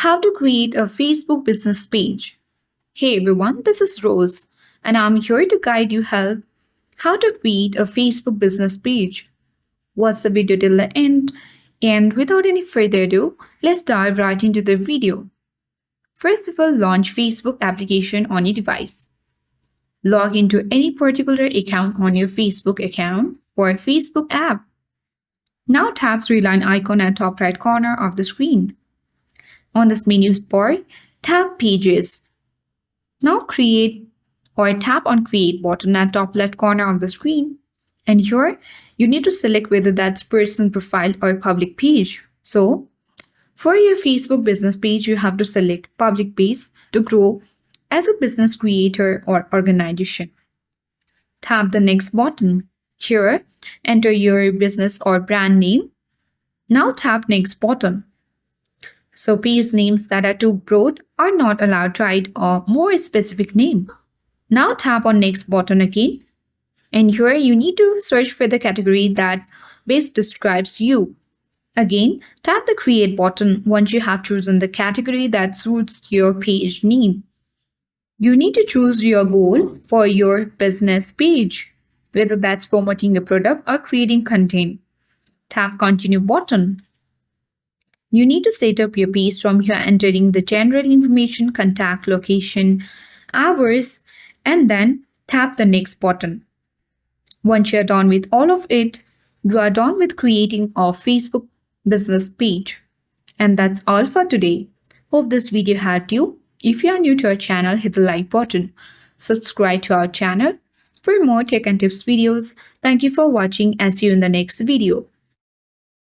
How to create a Facebook business page. Hey everyone, this is Rose, and I'm here to guide you help how to create a Facebook business page. Watch the video till the end, and without any further ado, let's dive right into the video. First of all, launch Facebook application on your device. Log into any particular account on your Facebook account or Facebook app. Now tap three line icon at top right corner of the screen. On this menu bar, tap Pages. Now tap on Create button at top left corner of the screen. And here, you need to select whether that's personal profile or public page. So, for your Facebook business page, you have to select public page to grow as a business creator or organization. Tap the Next button. Here, enter your business or brand name. Now tap Next button. So page names that are too broad are not allowed to write a more specific name. Now tap on Next button again. And here you need to search for the category that best describes you. Again, tap the Create button once you have chosen the category that suits your page name. You need to choose your goal for your business page, whether that's promoting a product or creating content. Tap Continue button. You need to set up your page from here, entering the general information, contact location, hours, and then tap the Next button. Once you're done with all of it, you are done with creating a Facebook business page. And that's all for today. Hope this video helped you. If you are new to our channel, hit the like button. Subscribe to our channel for more tech and tips videos. Thank you for watching and see you in the next video.